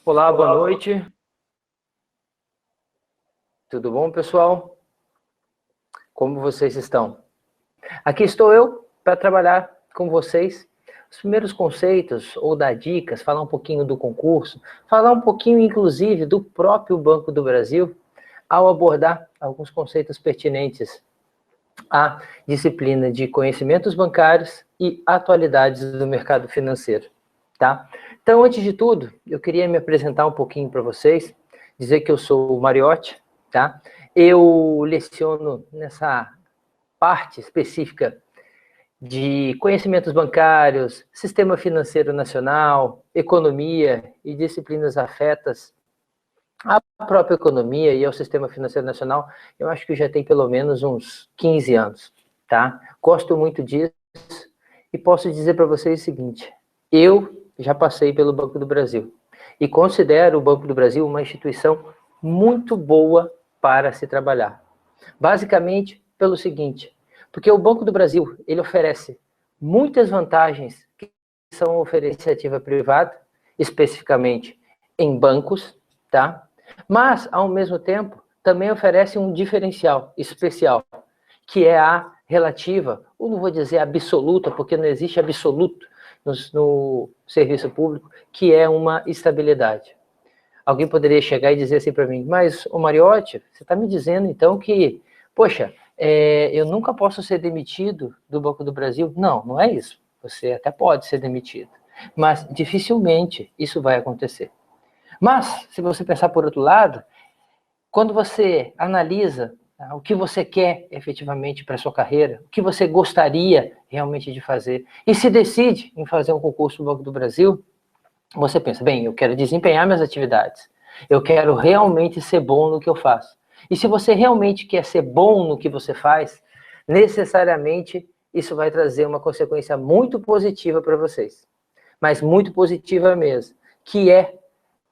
Olá, boa noite. Tudo bom, pessoal? Como vocês estão? Aqui estou eu para trabalhar com vocês os primeiros conceitos ou dar dicas, falar um pouquinho do concurso, falar um pouquinho, inclusive, do próprio Banco do Brasil, ao abordar alguns conceitos pertinentes à disciplina de conhecimentos bancários e atualidades do mercado financeiro, tá? Então, antes de tudo, eu queria me apresentar um pouquinho para vocês, dizer que eu sou o Mariotti, tá? Eu leciono nessa parte específica de conhecimentos bancários, sistema financeiro nacional, economia e disciplinas afetas à própria economia e ao sistema financeiro nacional. Eu acho que já tem pelo menos uns 15 anos, tá? Gosto muito disso e posso dizer para vocês o seguinte: eu já passei pelo Banco do Brasil e considero o Banco do Brasil uma instituição muito boa para se trabalhar. Basicamente pelo seguinte: porque o Banco do Brasil, ele oferece muitas vantagens que são oferecidas à iniciativa privada, especificamente em bancos, tá? Mas, ao mesmo tempo, também oferece um diferencial especial, que é a relativa, ou não vou dizer absoluta, porque não existe absoluto no serviço público, que é uma estabilidade. Alguém poderia chegar e dizer assim para mim: mas, ô Mariotti, você está me dizendo então que, poxa, eu nunca posso ser demitido do Banco do Brasil? Não, não é isso. Você até pode ser demitido, mas dificilmente isso vai acontecer. Mas, se você pensar por outro lado, quando você analisa o que você quer efetivamente para a sua carreira, o que você gostaria realmente de fazer, e se decide em fazer um concurso no Banco do Brasil, você pensa: bem, eu quero desempenhar minhas atividades, eu quero realmente ser bom no que eu faço. E se você realmente quer ser bom no que você faz, necessariamente isso vai trazer uma consequência muito positiva para vocês, mas muito positiva mesmo, que é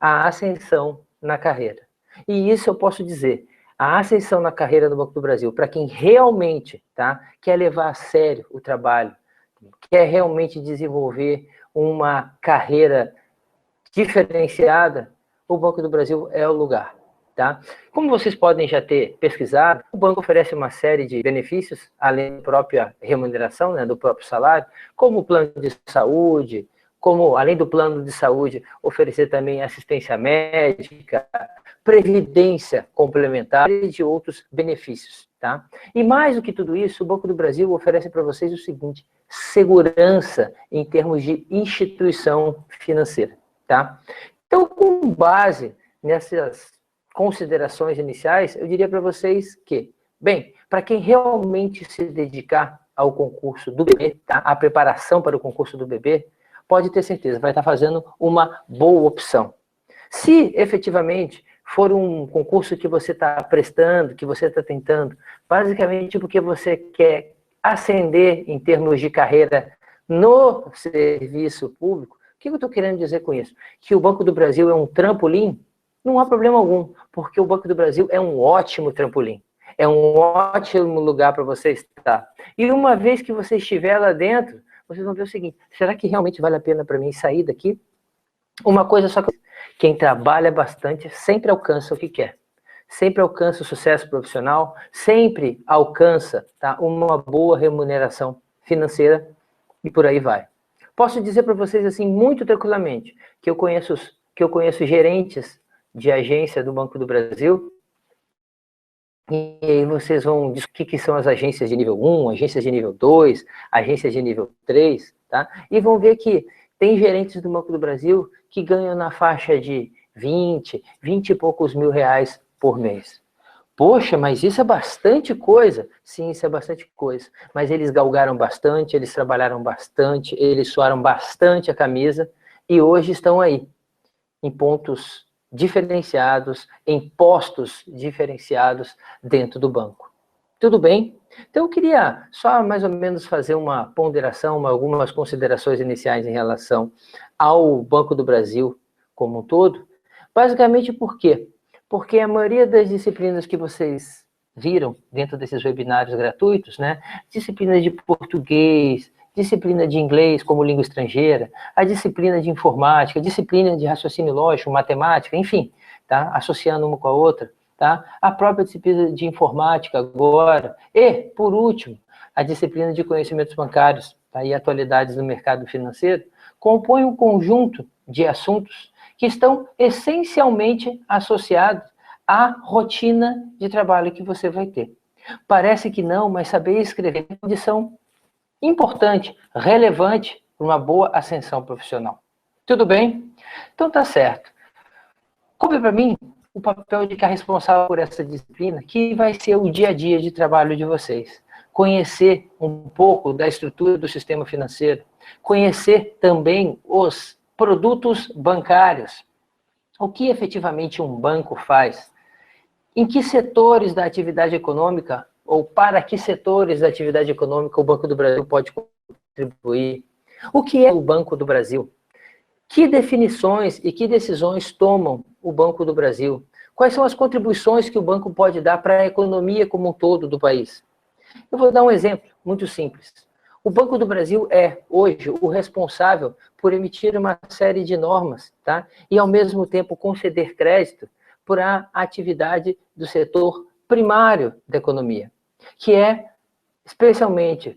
a ascensão na carreira. E isso eu posso dizer: a ascensão na carreira no Banco do Brasil, para quem realmente, tá, quer levar a sério o trabalho, quer realmente desenvolver uma carreira diferenciada, o Banco do Brasil é o lugar, tá? Como vocês podem já ter pesquisado, o banco oferece uma série de benefícios, além da própria remuneração, né, do próprio salário, como o plano de saúde, como, além do plano de saúde, oferecer também assistência médica, previdência complementar e de outros benefícios, tá? E mais do que tudo isso, o Banco do Brasil oferece para vocês o seguinte: segurança em termos de instituição financeira. Tá? Então, com base nessas considerações iniciais, eu diria para vocês que, bem, para quem realmente se dedicar ao concurso do BB, tá? A preparação para o concurso do BB, pode ter certeza, vai estar fazendo uma boa opção. Se efetivamente for um concurso que você está prestando, que você está tentando, basicamente porque você quer ascender em termos de carreira no serviço público, o que eu estou querendo dizer com isso? Que o Banco do Brasil é um trampolim? Não há problema algum, porque o Banco do Brasil é um ótimo trampolim. É um ótimo lugar para você estar. E uma vez que você estiver lá dentro, vocês vão ver o seguinte: será que realmente vale a pena para mim sair daqui? Uma coisa só: que quem trabalha bastante sempre alcança o que quer. Sempre alcança o sucesso profissional, sempre alcança, tá, uma boa remuneração financeira e por aí vai. Posso dizer para vocês assim muito tranquilamente que eu conheço gerentes de agência do Banco do Brasil, e aí vocês vão dizer o que são as agências de nível 1, agências de nível 2, agências de nível 3, tá? E vão ver que tem gerentes do Banco do Brasil que ganham na faixa de 20 e poucos mil reais por mês. Poxa, mas isso é bastante coisa. Sim, isso é bastante coisa. Mas eles galgaram bastante, eles trabalharam bastante, eles suaram bastante a camisa e hoje estão aí, em pontos diferenciados, em postos diferenciados dentro do banco. Tudo bem? Então eu queria só mais ou menos fazer uma ponderação, algumas considerações iniciais em relação ao Banco do Brasil como um todo. Basicamente por quê? Porque a maioria das disciplinas que vocês viram dentro desses webinários gratuitos, né? Disciplinas de português, disciplina de inglês como língua estrangeira, a disciplina de informática, a disciplina de raciocínio lógico, matemática, enfim, tá? Associando uma com a outra, tá? A própria disciplina de informática agora, e, por último, a disciplina de conhecimentos bancários, tá? E atualidades do mercado financeiro, compõe um conjunto de assuntos que estão essencialmente associados à rotina de trabalho que você vai ter. Parece que não, mas saber escrever é uma condição importante, relevante para uma boa ascensão profissional. Tudo bem? Então tá certo. Coube para mim o papel de ficar responsável por essa disciplina, que vai ser o dia a dia de trabalho de vocês. Conhecer um pouco da estrutura do sistema financeiro, conhecer também os produtos bancários, o que efetivamente um banco faz, em que setores da atividade econômica, ou para que setores da atividade econômica o Banco do Brasil pode contribuir, o que é o Banco do Brasil, que definições e que decisões tomam o Banco do Brasil, quais são as contribuições que o banco pode dar para a economia como um todo do país. Eu vou dar um exemplo muito simples. O Banco do Brasil é, hoje, o responsável por emitir uma série de normas, tá? E, ao mesmo tempo, conceder crédito para a atividade do setor primário da economia, que é, especialmente,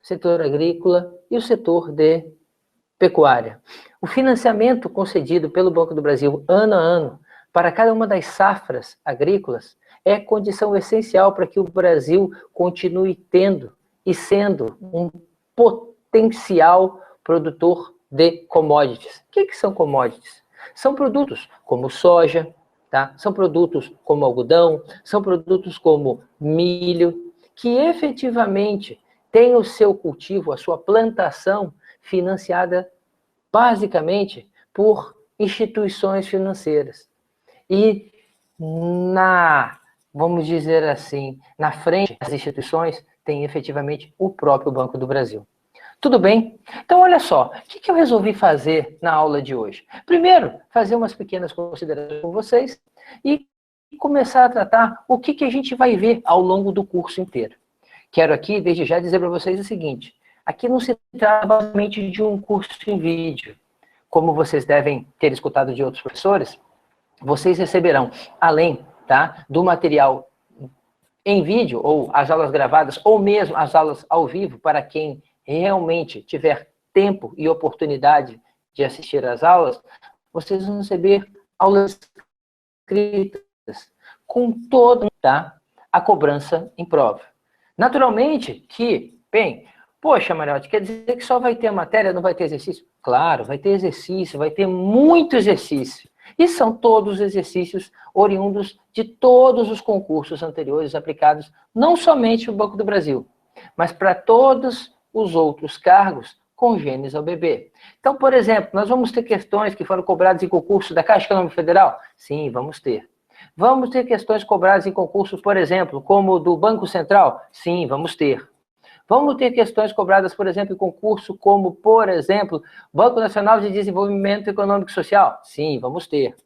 o setor agrícola e o setor de pecuária. O financiamento concedido pelo Banco do Brasil, ano a ano, para cada uma das safras agrícolas, é condição essencial para que o Brasil continue tendo e sendo um potencial produtor de commodities. O que são commodities? São produtos como soja, tá? São produtos como algodão, são produtos como milho, que efetivamente têm o seu cultivo, a sua plantação financiada basicamente por instituições financeiras. E vamos dizer assim, na frente das instituições, tem efetivamente o próprio Banco do Brasil. Tudo bem? Então, olha só, o que eu resolvi fazer na aula de hoje? Primeiro, fazer umas pequenas considerações com vocês e começar a tratar o que a gente vai ver ao longo do curso inteiro. Quero aqui, desde já, dizer para vocês o seguinte: aqui não se trata basicamente de um curso em vídeo. Como vocês devem ter escutado de outros professores, vocês receberão, além, tá, do material em vídeo, ou as aulas gravadas, ou mesmo as aulas ao vivo, para quem realmente tiver tempo e oportunidade de assistir às aulas, vocês vão receber aulas escritas com toda, tá, a cobrança em prova. Naturalmente que, bem, poxa, Mariotti, quer dizer que só vai ter matéria, não vai ter exercício? Claro, vai ter exercício, vai ter muito exercício. E são todos exercícios oriundos de todos os concursos anteriores aplicados, não somente no Banco do Brasil, mas para todos os outros cargos congêneres ao BB. Então, por exemplo, nós vamos ter questões que foram cobradas em concurso da Caixa Econômica Federal? Sim, vamos ter. Vamos ter questões cobradas em concursos, por exemplo, como do Banco Central? Sim, vamos ter. Vamos ter questões cobradas, por exemplo, em concurso como, por exemplo, Banco Nacional de Desenvolvimento Econômico e Social? Sim, vamos ter.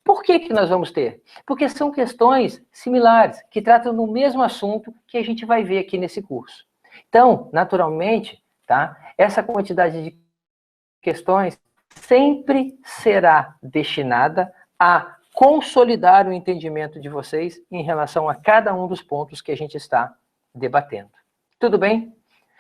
Por que nós vamos ter? Porque são questões similares, que tratam do mesmo assunto que a gente vai ver aqui nesse curso. Então, naturalmente, tá, essa quantidade de questões sempre será destinada a consolidar o entendimento de vocês em relação a cada um dos pontos que a gente está debatendo. Tudo bem?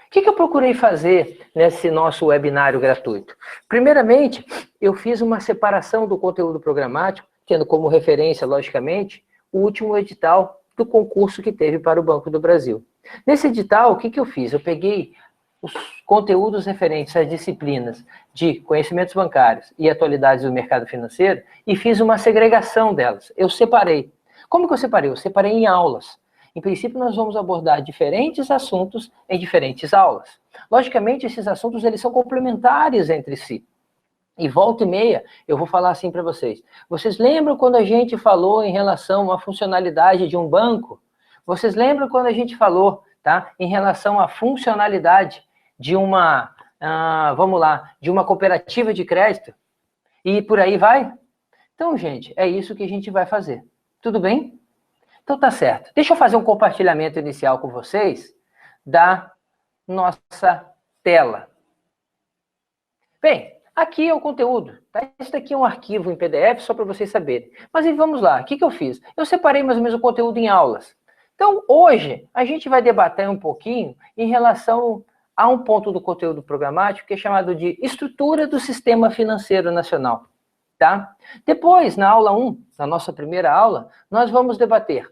O que eu procurei fazer nesse nosso webinário gratuito? Primeiramente, eu fiz uma separação do conteúdo programático, tendo como referência, logicamente, o último edital do concurso que teve para o Banco do Brasil. Nesse edital, o que eu fiz? Eu peguei os conteúdos referentes às disciplinas de conhecimentos bancários e atualidades do mercado financeiro e fiz uma segregação delas. Eu separei. Como que eu separei? Eu separei em aulas. Em princípio, nós vamos abordar diferentes assuntos em diferentes aulas. Logicamente, esses assuntos eles são complementares entre si. E volta e meia, eu vou falar assim para vocês. Vocês lembram quando a gente falou em relação à funcionalidade de um banco? Vocês lembram quando a gente falou, tá, em relação à funcionalidade de uma, vamos lá, de uma cooperativa de crédito? E por aí vai? Então, gente, é isso que a gente vai fazer. Tudo bem? Então tá certo. Deixa eu fazer um compartilhamento inicial com vocês da nossa tela. Bem, aqui é o conteúdo, tá? Esse daqui é um arquivo em PDF, só para vocês saberem. Mas vamos lá, o que eu fiz? Eu separei mais ou menos o conteúdo em aulas. Então, hoje, a gente vai debater um pouquinho em relação a um ponto do conteúdo programático que é chamado de estrutura do sistema financeiro nacional, tá? Depois, na aula 1, na nossa primeira aula, nós vamos debater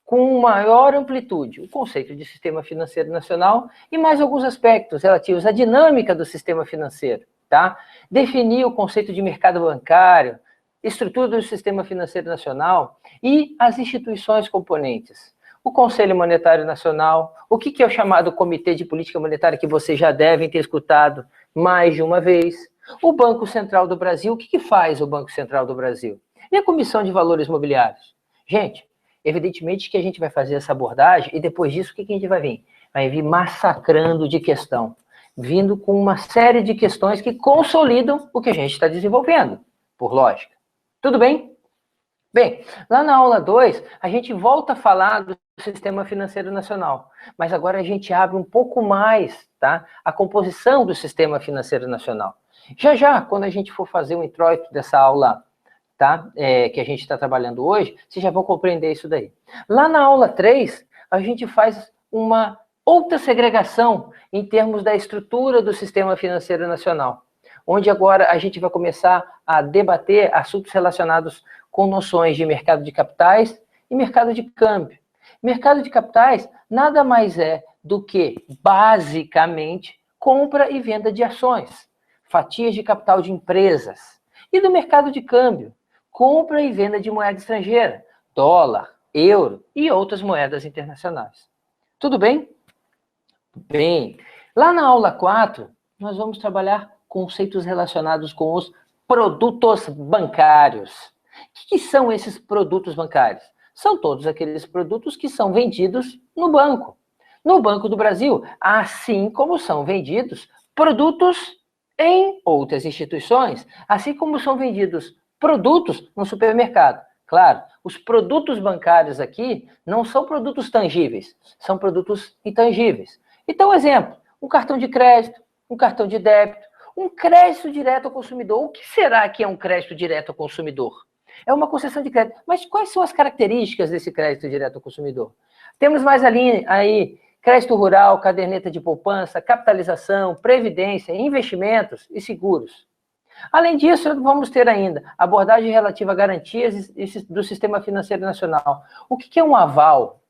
com maior amplitude o conceito de sistema financeiro nacional e mais alguns aspectos relativos à dinâmica do sistema financeiro, tá? Definir o conceito de mercado bancário, estrutura do sistema financeiro nacional e as instituições componentes. O Conselho Monetário Nacional, o que é o chamado Comitê de Política Monetária, que vocês já devem ter escutado mais de uma vez. O Banco Central do Brasil, o que faz o Banco Central do Brasil? E a Comissão de Valores Mobiliários? Gente, evidentemente que a gente vai fazer essa abordagem e depois disso o que a gente vai vir? Vai vir massacrando de questão, vindo com uma série de questões que consolidam o que a gente está desenvolvendo, por lógica. Tudo bem? Bem, lá na aula 2, a gente volta a falar do Sistema Financeiro Nacional, mas agora a gente abre um pouco mais, tá? A composição do Sistema Financeiro Nacional. Já, quando a gente for fazer um introito dessa aula, tá? Que a gente está trabalhando hoje, vocês já vão compreender isso daí. Lá na aula 3, a gente faz uma outra segregação em termos da estrutura do Sistema Financeiro Nacional, onde agora a gente vai começar a debater assuntos relacionados com noções de mercado de capitais e mercado de câmbio. Mercado de capitais nada mais é do que, basicamente, compra e venda de ações, fatias de capital de empresas. E do mercado de câmbio, compra e venda de moeda estrangeira, dólar, euro e outras moedas internacionais. Tudo bem? Bem, lá na aula 4, nós vamos trabalhar conceitos relacionados com os produtos bancários. O que são esses produtos bancários? São todos aqueles produtos que são vendidos no banco. No Banco do Brasil, assim como são vendidos produtos em outras instituições, assim como são vendidos produtos no supermercado. Claro, os produtos bancários aqui não são produtos tangíveis, são produtos intangíveis. Então, exemplo, um cartão de crédito, um cartão de débito, um crédito direto ao consumidor. O que será que é um crédito direto ao consumidor? É uma concessão de crédito. Mas quais são as características desse crédito direto ao consumidor? Temos mais ali, aí, crédito rural, caderneta de poupança, capitalização, previdência, investimentos e seguros. Além disso, vamos ter ainda abordagem relativa a garantias do Sistema Financeiro Nacional. O que é um aval?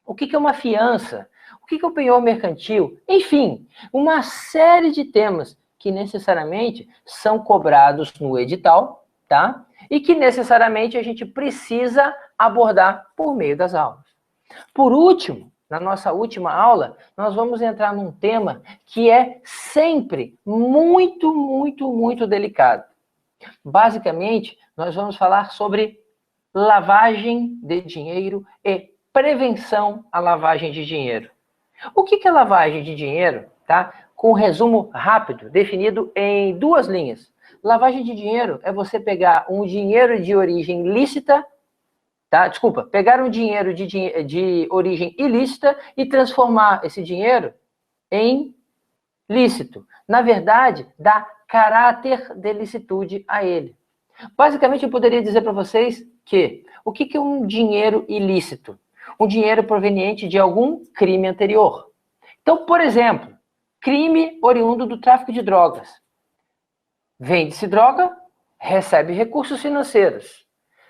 O que é uma fiança? O que é o penhor mercantil? Enfim, uma série de temas que necessariamente são cobrados no edital, tá? E que necessariamente a gente precisa abordar por meio das aulas. Por último, na nossa última aula, nós vamos entrar num tema que é sempre muito, muito, muito delicado. Basicamente, nós vamos falar sobre lavagem de dinheiro e prevenção à lavagem de dinheiro. O que é lavagem de dinheiro? Tá? Com um resumo rápido, definido em 2 linhas. Lavagem de dinheiro é você pegar um dinheiro de origem lícita, tá? Desculpa, pegar um dinheiro de origem ilícita e transformar esse dinheiro em lícito. Na verdade, dá caráter de licitude a ele. Basicamente, eu poderia dizer para vocês que o que é um dinheiro ilícito? Um dinheiro proveniente de algum crime anterior. Então, por exemplo, crime oriundo do tráfico de drogas. Vende-se droga, recebe recursos financeiros.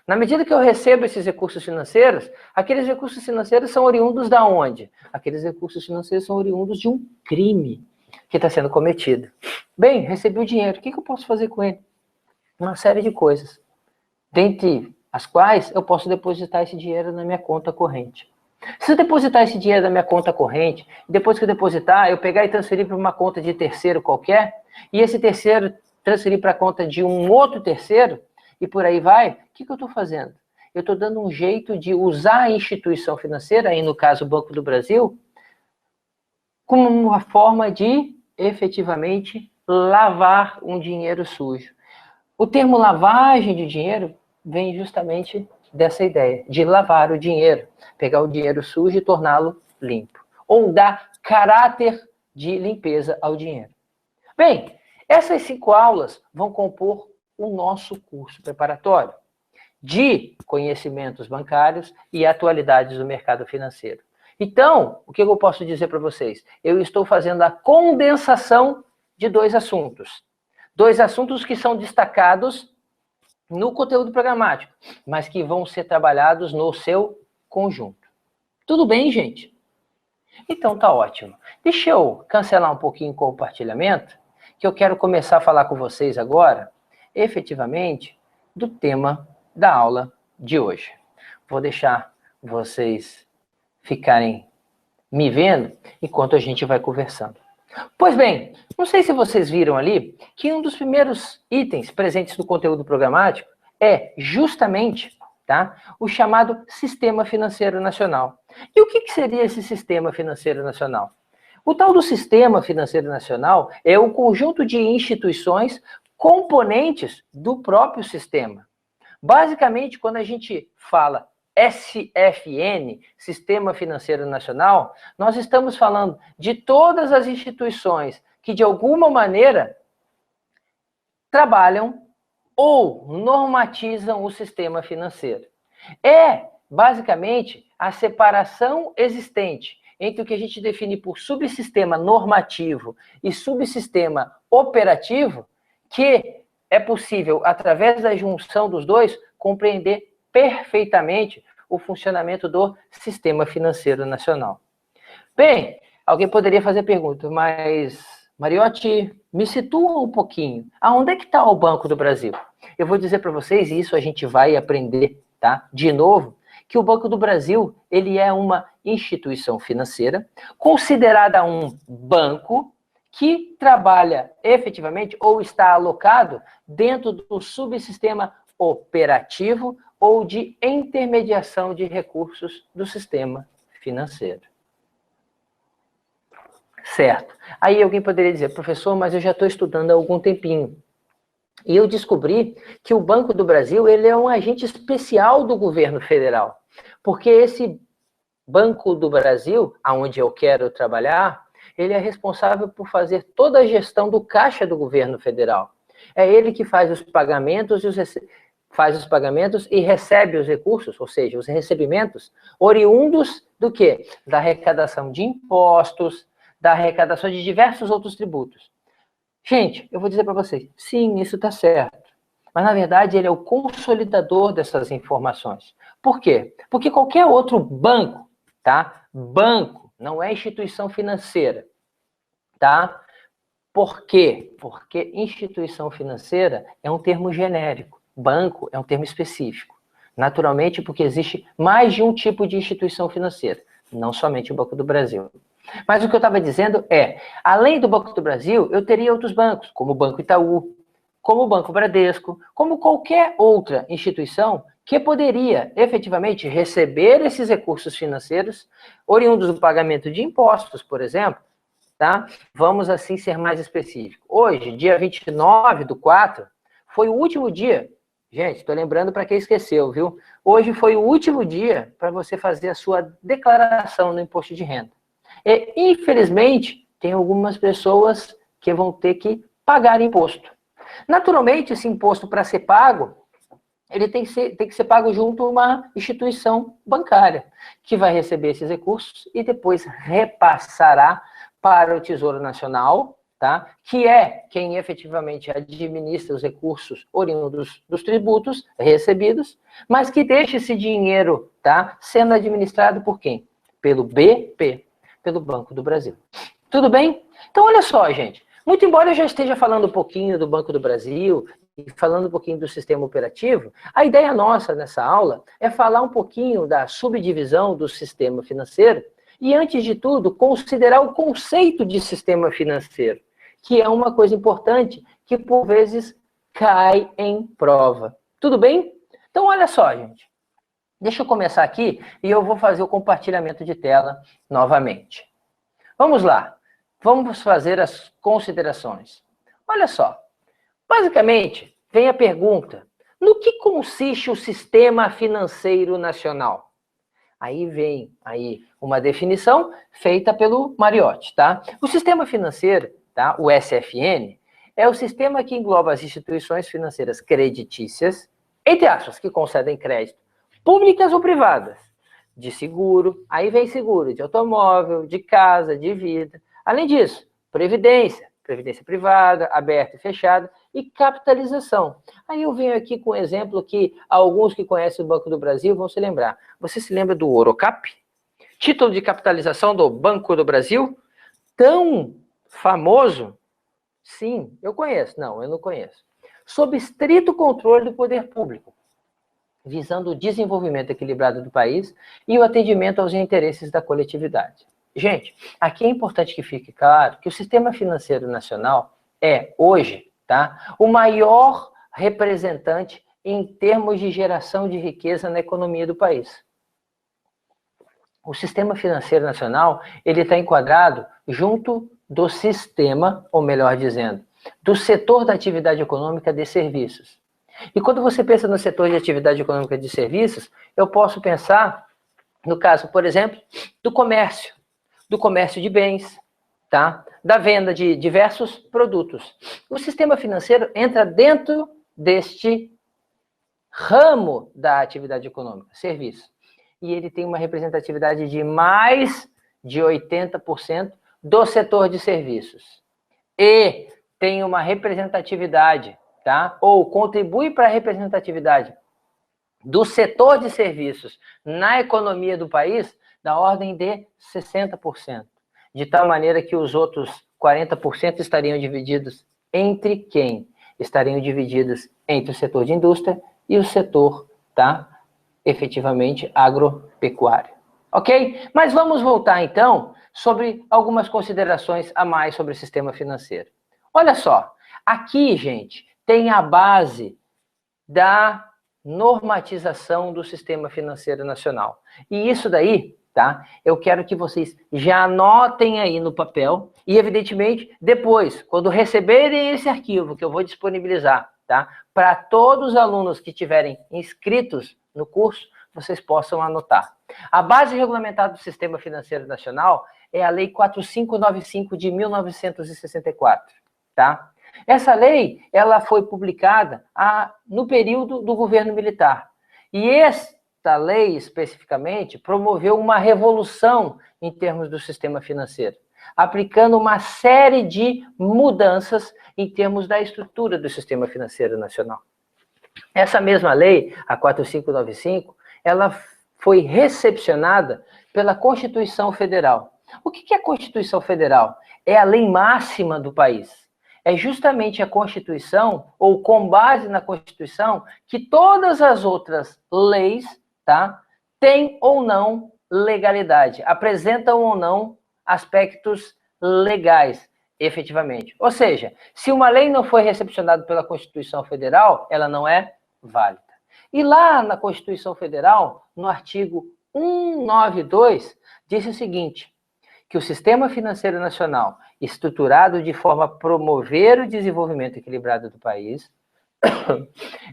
Na medida que eu recebo esses recursos financeiros, aqueles recursos financeiros são oriundos da onde? Aqueles recursos financeiros são oriundos de um crime que está sendo cometido. Bem, recebi o dinheiro, o que eu posso fazer com ele? Uma série de coisas, dentre as quais eu posso depositar esse dinheiro na minha conta corrente. Se eu depositar esse dinheiro na minha conta corrente, depois que eu depositar, eu pegar e transferir para uma conta de terceiro qualquer, e esse terceiro transferir para a conta de um outro terceiro, e por aí vai, o que eu estou fazendo? Eu estou dando um jeito de usar a instituição financeira, aí no caso o Banco do Brasil, como uma forma de, efetivamente, lavar um dinheiro sujo. O termo lavagem de dinheiro vem justamente dessa ideia, de lavar o dinheiro, pegar o dinheiro sujo e torná-lo limpo. Ou dar caráter de limpeza ao dinheiro. Bem, essas 5 aulas vão compor o nosso curso preparatório de conhecimentos bancários e atualidades do mercado financeiro. Então, o que eu posso dizer para vocês? Eu estou fazendo a condensação de 2 assuntos. 2 assuntos que são destacados no conteúdo programático, mas que vão ser trabalhados no seu conjunto. Tudo bem, gente? Então tá ótimo. Deixa eu cancelar um pouquinho o compartilhamento, que eu quero começar a falar com vocês agora, efetivamente, do tema da aula de hoje. Vou deixar vocês ficarem me vendo enquanto a gente vai conversando. Pois bem, não sei se vocês viram ali que um dos primeiros itens presentes no conteúdo programático é justamente, tá, o chamado Sistema Financeiro Nacional. E o que seria esse Sistema Financeiro Nacional? O tal do Sistema Financeiro Nacional é o conjunto de instituições componentes do próprio sistema. Basicamente, quando a gente fala SFN, Sistema Financeiro Nacional, nós estamos falando de todas as instituições que, de alguma maneira, trabalham ou normatizam o sistema financeiro. É, basicamente, a separação existente entre o que a gente define por subsistema normativo e subsistema operativo, que é possível, através da junção dos dois, compreender perfeitamente o funcionamento do Sistema Financeiro Nacional. Bem, alguém poderia fazer a pergunta, mas, Mariotti, me situa um pouquinho. Aonde é que está o Banco do Brasil? Eu vou dizer para vocês, e isso a gente vai aprender, tá? De novo, que o Banco do Brasil, ele é uma instituição financeira, considerada um banco, que trabalha efetivamente ou está alocado dentro do subsistema operativo ou de intermediação de recursos do sistema financeiro. Certo. Aí alguém poderia dizer, professor, mas eu já estou estudando há algum tempinho. E eu descobri que o Banco do Brasil, ele é um agente especial do governo federal. Porque esse Banco do Brasil, aonde eu quero trabalhar, ele é responsável por fazer toda a gestão do caixa do governo federal. É ele que faz os pagamentos e recebe os recursos, ou seja, os recebimentos oriundos do quê? Da arrecadação de impostos, da arrecadação de diversos outros tributos. Gente, eu vou dizer para vocês, sim, isso está certo. Mas, na verdade, ele é o consolidador dessas informações. Por quê? Porque qualquer outro banco, tá? Banco não é instituição financeira, tá? Por quê? Porque instituição financeira é um termo genérico. Banco é um termo específico. Naturalmente, porque existe mais de um tipo de instituição financeira, não somente o Banco do Brasil. Mas o que eu estava dizendo é, além do Banco do Brasil, eu teria outros bancos, como o Banco Itaú, como o Banco Bradesco, como qualquer outra instituição que poderia, efetivamente, receber esses recursos financeiros, oriundos do pagamento de impostos, por exemplo, tá? Vamos, assim, ser mais específico. Hoje, dia 29/4, foi o último dia. Gente, estou lembrando para quem esqueceu, viu? Hoje foi o último dia para você fazer a sua declaração no imposto de renda. E, infelizmente, tem algumas pessoas que vão ter que pagar imposto. Naturalmente, esse imposto, para ser pago, ele tem que ser pago junto a uma instituição bancária, que vai receber esses recursos e depois repassará para o Tesouro Nacional, tá? Que é quem efetivamente administra os recursos oriundos dos tributos recebidos, mas que deixa esse dinheiro, tá, sendo administrado por quem? Pelo BP, pelo Banco do Brasil. Tudo bem? Então, olha só, gente. Muito embora eu já esteja falando um pouquinho do Banco do Brasil e falando um pouquinho do sistema operativo, a ideia nossa nessa aula é falar um pouquinho da subdivisão do sistema financeiro e, antes de tudo, considerar o conceito de sistema financeiro, que é uma coisa importante que, por vezes, cai em prova. Tudo bem? Então, olha só, gente. Deixa eu começar aqui e eu vou fazer o compartilhamento de tela novamente. Vamos lá. Vamos fazer as considerações. Olha só. Basicamente, vem a pergunta: no que consiste o Sistema Financeiro Nacional? Aí vem aí uma definição feita pelo Mariotti, tá? O sistema financeiro, tá? O SFN, é o sistema que engloba as instituições financeiras creditícias, entre aspas, que concedem crédito, públicas ou privadas, de seguro, aí vem seguro de automóvel, de casa, de vida. Além disso, previdência privada, aberta e fechada, e capitalização. Aí eu venho aqui com um exemplo que alguns que conhecem o Banco do Brasil vão se lembrar. Você se lembra do Orocap? Título de capitalização do Banco do Brasil? Tão famoso? Sim, eu conheço. Não, eu não conheço. Sob estrito controle do poder público, visando o desenvolvimento equilibrado do país e o atendimento aos interesses da coletividade. Gente, aqui é importante que fique claro que o sistema financeiro nacional é, hoje, tá, o maior representante em termos de geração de riqueza na economia do país. O sistema financeiro nacional, ele está enquadrado junto do sistema, ou melhor dizendo, do setor da atividade econômica de serviços. E quando você pensa no setor de atividade econômica de serviços, eu posso pensar, no caso, por exemplo, do comércio de bens, tá? Da venda de diversos produtos. O sistema financeiro entra dentro deste ramo da atividade econômica, serviço. E ele tem uma representatividade de mais de 80% do setor de serviços. E tem uma representatividade, tá? Ou contribui para a representatividade do setor de serviços na economia do país da ordem de 60%. De tal maneira que os outros 40% estariam divididos entre quem? Estariam divididos entre o setor de indústria e o setor, tá? Efetivamente agropecuário. Ok? Mas vamos voltar então sobre algumas considerações a mais sobre o sistema financeiro. Olha só, aqui, gente, tem a base da normatização do sistema financeiro nacional. E isso daí, tá? Eu quero que vocês já anotem aí no papel e, evidentemente, depois, quando receberem esse arquivo que eu vou disponibilizar, tá? Para todos os alunos que tiverem inscritos no curso, vocês possam anotar. A base regulamentar do Sistema Financeiro Nacional é a Lei 4595 de 1964, tá? Essa lei, ela foi publicada no período do governo militar. E esta lei, especificamente, promoveu uma revolução em termos do sistema financeiro, aplicando uma série de mudanças em termos da estrutura do sistema financeiro nacional. Essa mesma lei, a 4595, ela foi recepcionada pela Constituição Federal. O que é a Constituição Federal? É a lei máxima do país. É justamente a Constituição, ou com base na Constituição, que todas as outras leis, tá, têm ou não legalidade, apresentam ou não aspectos legais, efetivamente. Ou seja, se uma lei não foi recepcionada pela Constituição Federal, ela não é válida. E lá na Constituição Federal, no artigo 192, diz o seguinte: que o sistema financeiro nacional, estruturado de forma a promover o desenvolvimento equilibrado do país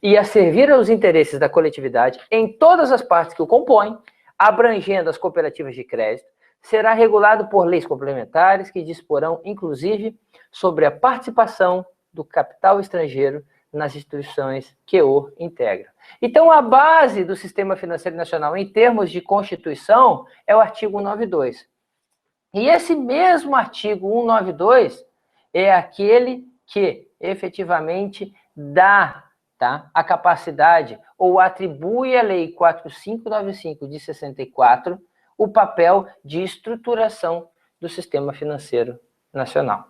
e a servir aos interesses da coletividade em todas as partes que o compõem, abrangendo as cooperativas de crédito, será regulado por leis complementares que disporão, inclusive, sobre a participação do capital estrangeiro nas instituições que o integram. Então, a base do sistema financeiro nacional, em termos de Constituição, é o artigo 192. E esse mesmo artigo 192 é aquele que efetivamente dá, tá, a capacidade ou atribui à Lei 4595 de 64 o papel de estruturação do sistema financeiro nacional.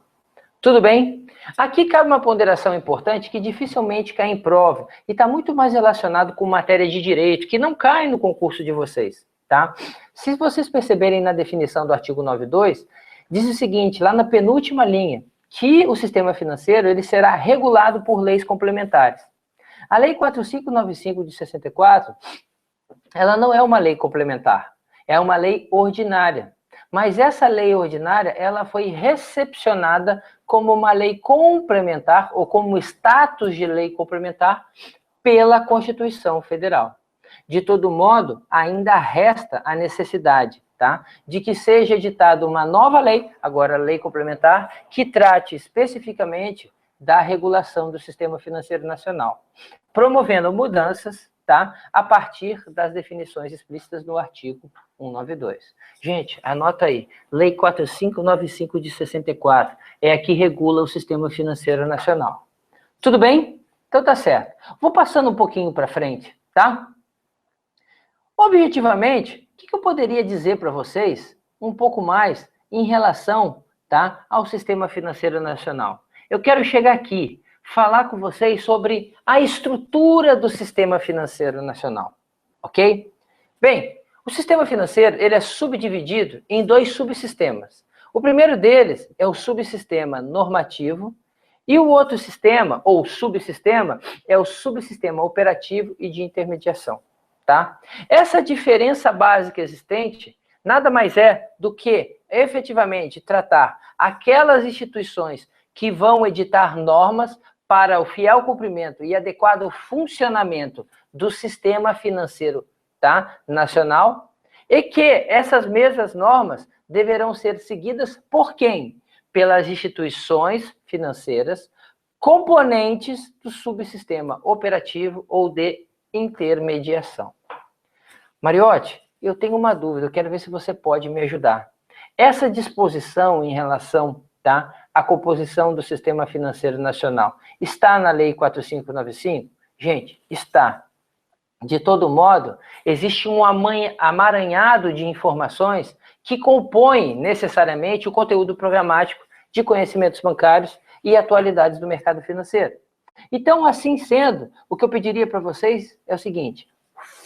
Tudo bem? Aqui cabe uma ponderação importante que dificilmente cai em prova e está muito mais relacionado com matéria de direito, que não cai no concurso de vocês, tá? Se vocês perceberem na definição do artigo 92, diz o seguinte, lá na penúltima linha, que o sistema financeiro ele será regulado por leis complementares. A Lei 4595 de 64, ela não é uma lei complementar, é uma lei ordinária. Mas essa lei ordinária, ela foi recepcionada como uma lei complementar, ou como status de lei complementar, pela Constituição Federal. De todo modo, ainda resta a necessidade, tá, de que seja editada uma nova lei, agora lei complementar, que trate especificamente da regulação do sistema financeiro nacional, promovendo mudanças, tá, a partir das definições explícitas no artigo 192. Gente, anota aí, Lei 4595 de 64, é a que regula o sistema financeiro nacional. Tudo bem? Então tá certo. Vou passando um pouquinho para frente, tá? Objetivamente, o que eu poderia dizer para vocês um pouco mais em relação, tá, ao sistema financeiro nacional? Eu quero chegar aqui, falar com vocês sobre a estrutura do sistema financeiro nacional, ok? Bem, o sistema financeiro ele é subdividido em dois subsistemas. O primeiro deles é o subsistema normativo e o outro sistema, ou subsistema, é o subsistema operativo e de intermediação. Tá? Essa diferença básica existente nada mais é do que, efetivamente, tratar aquelas instituições que vão editar normas para o fiel cumprimento e adequado funcionamento do sistema financeiro, tá, nacional, e que essas mesmas normas deverão ser seguidas por quem? Pelas instituições financeiras componentes do subsistema operativo ou de intermediação. Mariotti, eu tenho uma dúvida, eu quero ver se você pode me ajudar. Essa disposição em relação, tá, à composição do sistema financeiro nacional está na Lei 4595? Gente, está. De todo modo, existe um amaranhado de informações que compõem necessariamente o conteúdo programático de conhecimentos bancários e atualidades do mercado financeiro. Então, assim sendo, o que eu pediria para vocês é o seguinte: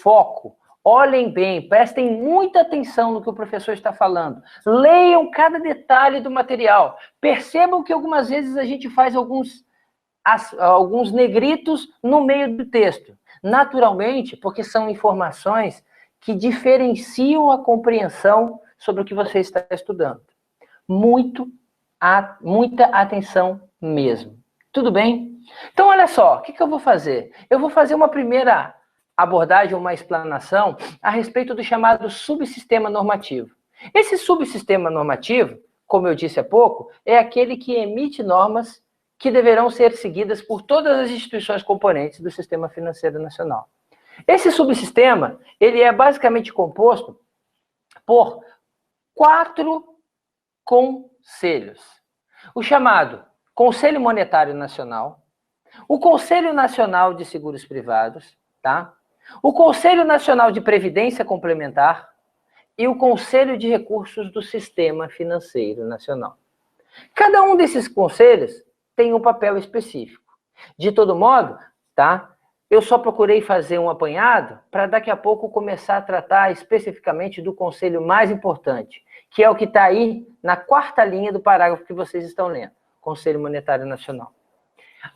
foco, olhem bem, prestem muita atenção no que o professor está falando, leiam cada detalhe do material, percebam que algumas vezes a gente faz alguns negritos no meio do texto, naturalmente, porque são informações que diferenciam a compreensão sobre o que você está estudando. Muita atenção mesmo. Tudo bem? Então, olha só, o que eu vou fazer? Eu vou fazer uma primeira abordagem, uma explanação a respeito do chamado subsistema normativo. Esse subsistema normativo, como eu disse há pouco, é aquele que emite normas que deverão ser seguidas por todas as instituições componentes do sistema financeiro nacional. Esse subsistema, ele é basicamente composto por 4 conselhos. O chamado Conselho Monetário Nacional, o Conselho Nacional de Seguros Privados, tá? O Conselho Nacional de Previdência Complementar e o Conselho de Recursos do Sistema Financeiro Nacional. Cada um desses conselhos tem um papel específico. De todo modo, tá? Eu só procurei fazer um apanhado para daqui a pouco começar a tratar especificamente do conselho mais importante, que é o que está aí na 4ª linha do parágrafo que vocês estão lendo, Conselho Monetário Nacional.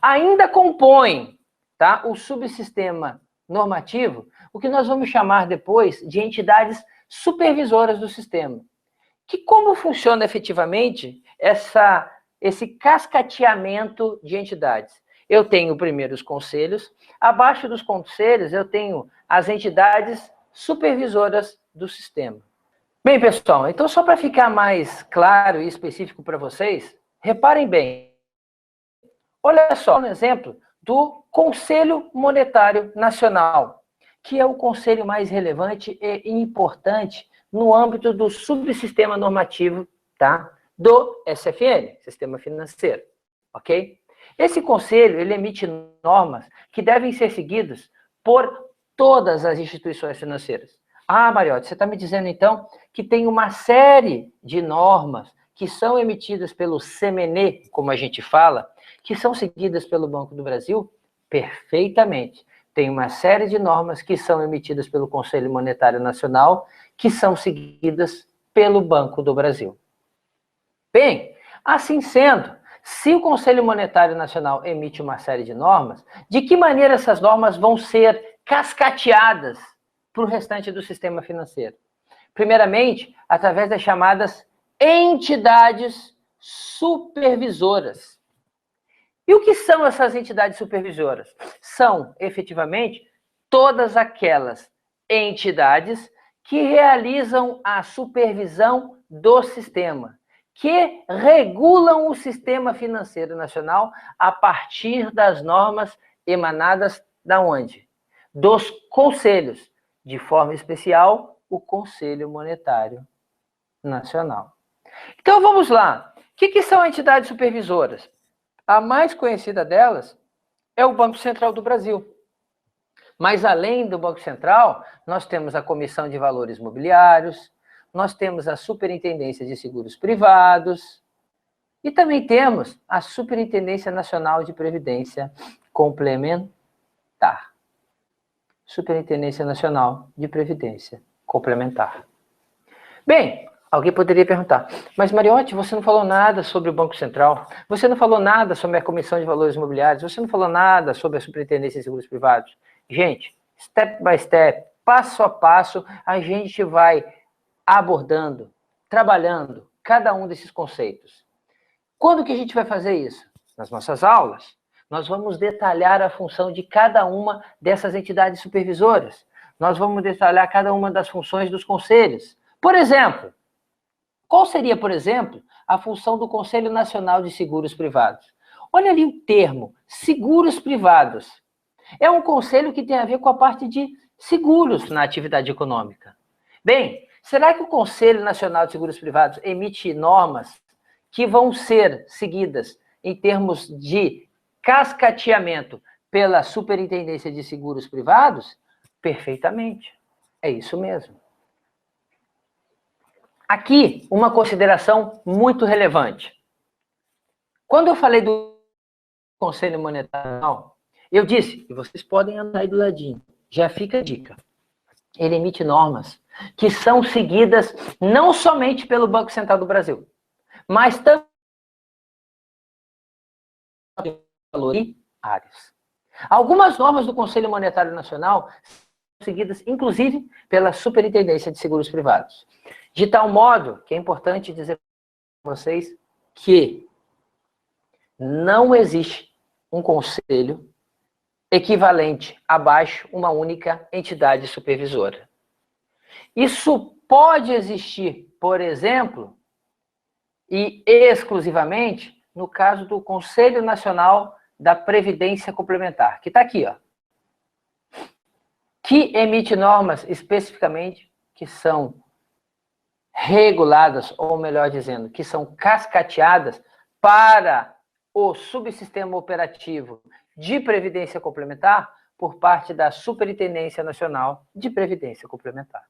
Ainda compõe, tá, o subsistema normativo, o que nós vamos chamar depois de entidades supervisoras do sistema. Que como funciona efetivamente esse cascateamento de entidades? Eu tenho primeiro os conselhos, abaixo dos conselhos eu tenho as entidades supervisoras do sistema. Bem, pessoal, então só para ficar mais claro e específico para vocês, reparem bem. Olha só um exemplo do Conselho Monetário Nacional, que é o conselho mais relevante e importante no âmbito do subsistema normativo, tá, do SFN, Sistema Financeiro, ok? Esse conselho, ele emite normas que devem ser seguidas por todas as instituições financeiras. Ah, Mariotti, você está me dizendo, então, que tem uma série de normas que são emitidas pelo CMN, como a gente fala, que são seguidas pelo Banco do Brasil? Perfeitamente. Tem uma série de normas que são emitidas pelo Conselho Monetário Nacional, que são seguidas pelo Banco do Brasil. Bem, assim sendo, se o Conselho Monetário Nacional emite uma série de normas, de que maneira essas normas vão ser cascateadas para o restante do sistema financeiro? Primeiramente, através das chamadas entidades supervisoras. E o que são essas entidades supervisoras? São, efetivamente, todas aquelas entidades que realizam a supervisão do sistema, que regulam o sistema financeiro nacional a partir das normas emanadas da onde? Dos conselhos, de forma especial, o Conselho Monetário Nacional. Então, vamos lá. O que são entidades supervisoras? A mais conhecida delas é o Banco Central do Brasil. Mas, além do Banco Central, nós temos a Comissão de Valores Mobiliários, nós temos a Superintendência de Seguros Privados e também temos a Superintendência Nacional de Previdência Complementar. Superintendência Nacional de Previdência Complementar. Bem, alguém poderia perguntar, mas Mariotti, você não falou nada sobre o Banco Central, você não falou nada sobre a Comissão de Valores Imobiliários, você não falou nada sobre a Superintendência de Seguros Privados. Gente, step by step, passo a passo, a gente vai abordando, trabalhando cada um desses conceitos. Quando que a gente vai fazer isso? Nas nossas aulas. Nós vamos detalhar a função de cada uma dessas entidades supervisoras. Nós vamos detalhar cada uma das funções dos conselhos. Por exemplo, qual seria, por exemplo, a função do Conselho Nacional de Seguros Privados? Olha ali o termo, seguros privados. É um conselho que tem a ver com a parte de seguros na atividade econômica. Bem, será que o Conselho Nacional de Seguros Privados emite normas que vão ser seguidas em termos de cascateamento pela Superintendência de Seguros Privados? Perfeitamente. É isso mesmo. Aqui, uma consideração muito relevante. Quando eu falei do Conselho Monetário, eu disse, e vocês podem andar aí do ladinho, já fica a dica. Ele emite normas que são seguidas não somente pelo Banco Central do Brasil, mas também por áreas. Algumas normas do Conselho Monetário Nacional são seguidas, inclusive, pela Superintendência de Seguros Privados. De tal modo que é importante dizer para vocês que não existe um conselho equivalente abaixo uma única entidade supervisora. Isso pode existir, por exemplo, e exclusivamente no caso do Conselho Nacional da Previdência Complementar, que está aqui, ó, que emite normas especificamente que são reguladas, ou melhor dizendo, que são cascateadas para o subsistema operativo de Previdência Complementar por parte da Superintendência Nacional de Previdência Complementar.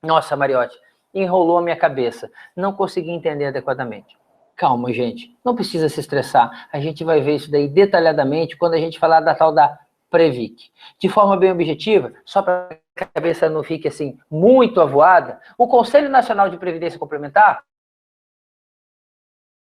Nossa, Mariotti, enrolou a minha cabeça. Não consegui entender adequadamente. Calma, gente. Não precisa se estressar. A gente vai ver isso daí detalhadamente quando a gente falar da tal da Previc. De forma bem objetiva, só para que a cabeça não fique assim muito avoada, o Conselho Nacional de Previdência Complementar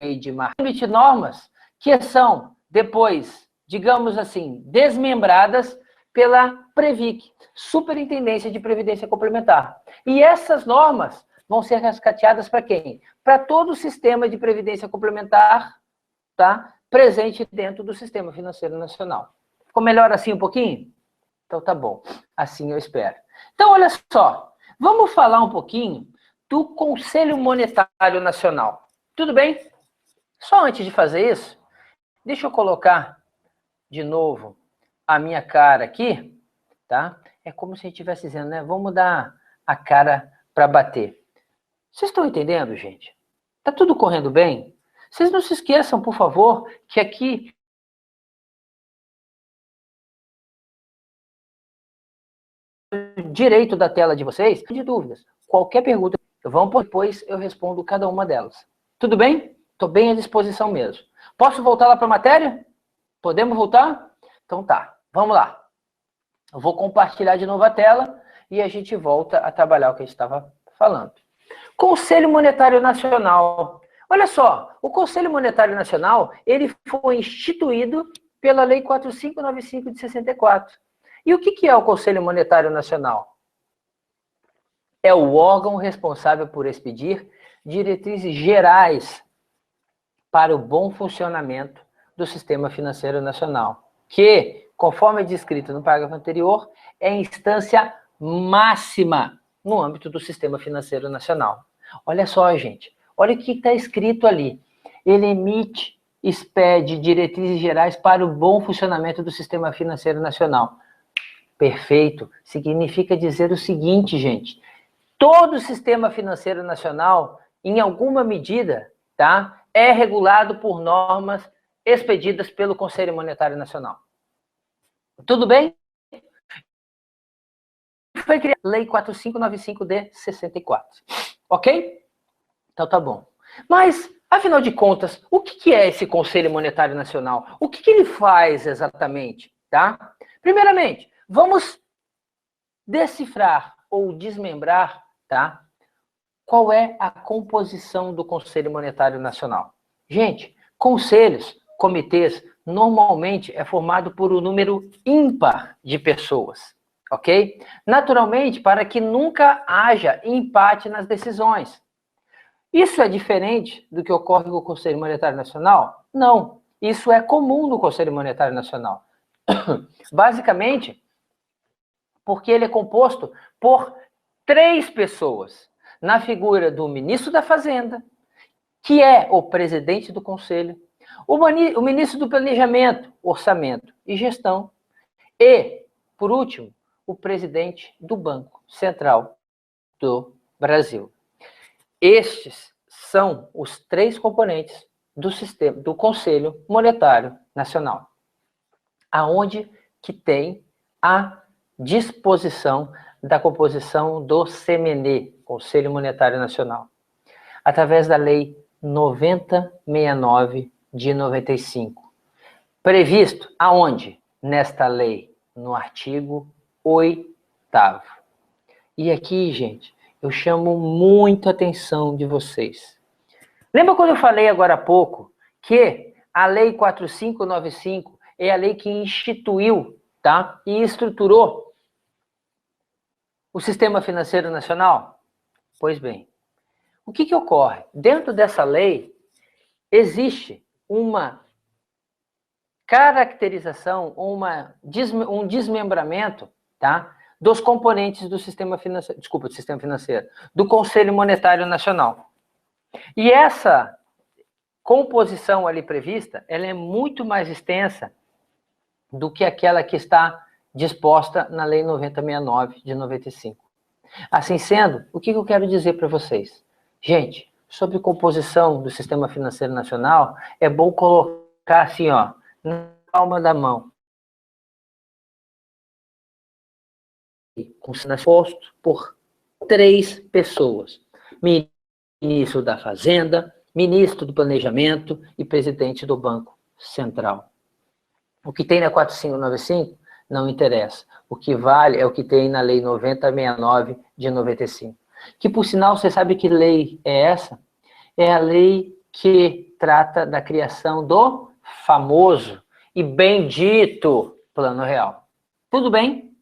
emite normas que são depois, digamos assim, desmembradas pela Previc, Superintendência de Previdência Complementar. E essas normas vão ser cascateadas para quem? Para todo o sistema de previdência complementar, tá? Presente dentro do Sistema Financeiro Nacional. Ficou melhor assim um pouquinho? Então tá bom, assim eu espero. Então olha só, vamos falar um pouquinho do Conselho Monetário Nacional. Tudo bem? Só antes de fazer isso, deixa eu colocar de novo a minha cara aqui, tá? É como se a gente estivesse dizendo, né? Vamos dar a cara para bater. Vocês estão entendendo, gente? Tá tudo correndo bem? Vocês não se esqueçam, por favor, que aqui direito da tela de vocês, de dúvidas. Qualquer pergunta, depois eu respondo cada uma delas. Tudo bem? Estou bem à disposição mesmo. Posso voltar lá para a matéria? Podemos voltar? Então tá, vamos lá. Eu vou compartilhar de novo a tela e a gente volta a trabalhar o que a gente estava falando. Conselho Monetário Nacional. Olha só, o Conselho Monetário Nacional, ele foi instituído pela Lei 4595 de 64. E o que é o Conselho Monetário Nacional? É o órgão responsável por expedir diretrizes gerais para o bom funcionamento do Sistema Financeiro Nacional, que, conforme é descrito no parágrafo anterior, é a instância máxima no âmbito do Sistema Financeiro Nacional. Olha só, gente, olha o que está escrito ali. Ele emite, expede diretrizes gerais para o bom funcionamento do Sistema Financeiro Nacional. Perfeito. Significa dizer o seguinte, gente. Todo o Sistema Financeiro Nacional, em alguma medida, tá, é regulado por normas expedidas pelo Conselho Monetário Nacional. Tudo bem? Foi criada a Lei 4595 de 64. Ok? Então tá bom. Mas, afinal de contas, o que é esse Conselho Monetário Nacional? O que ele faz exatamente? Tá? Primeiramente, vamos decifrar ou desmembrar, tá? Qual é a composição do Conselho Monetário Nacional? Gente, conselhos, comitês, normalmente é formado por um número ímpar de pessoas, ok? Naturalmente, para que nunca haja empate nas decisões. Isso é diferente do que ocorre com o Conselho Monetário Nacional? Não. Isso é comum no Conselho Monetário Nacional. Basicamente, porque ele é composto por 3 pessoas, na figura do ministro da Fazenda, que é o presidente do Conselho, o ministro do Planejamento, Orçamento e Gestão, e, por último, o presidente do Banco Central do Brasil. Estes são os 3 componentes do sistema do Conselho Monetário Nacional, aonde que tem a disposição da composição do CMN, Conselho Monetário Nacional, através da Lei 9069 de 95. Previsto aonde? Nesta lei, no artigo 8º. E aqui, gente, eu chamo muito a atenção de vocês. Lembra quando eu falei agora há pouco que a Lei 4595 é a lei que instituiu, tá, e estruturou o Sistema Financeiro Nacional? Pois bem, o que ocorre? Dentro dessa lei, existe uma caracterização, um desmembramento, tá, dos componentes do sistema financeiro, do Conselho Monetário Nacional. E essa composição ali prevista, ela é muito mais extensa do que aquela que está disposta na Lei 9069 de 95. Assim sendo, o que eu quero dizer para vocês? Gente, sobre composição do Sistema Financeiro Nacional, é bom colocar assim, ó, na palma da mão. Composto por 3 pessoas. Ministro da Fazenda, ministro do Planejamento e presidente do Banco Central. O que tem na 4595 não interessa. O que vale é o que tem na Lei 9069 de 95. Que, por sinal, você sabe que lei é essa? É a lei que trata da criação do famoso e bendito Plano Real. Tudo bem?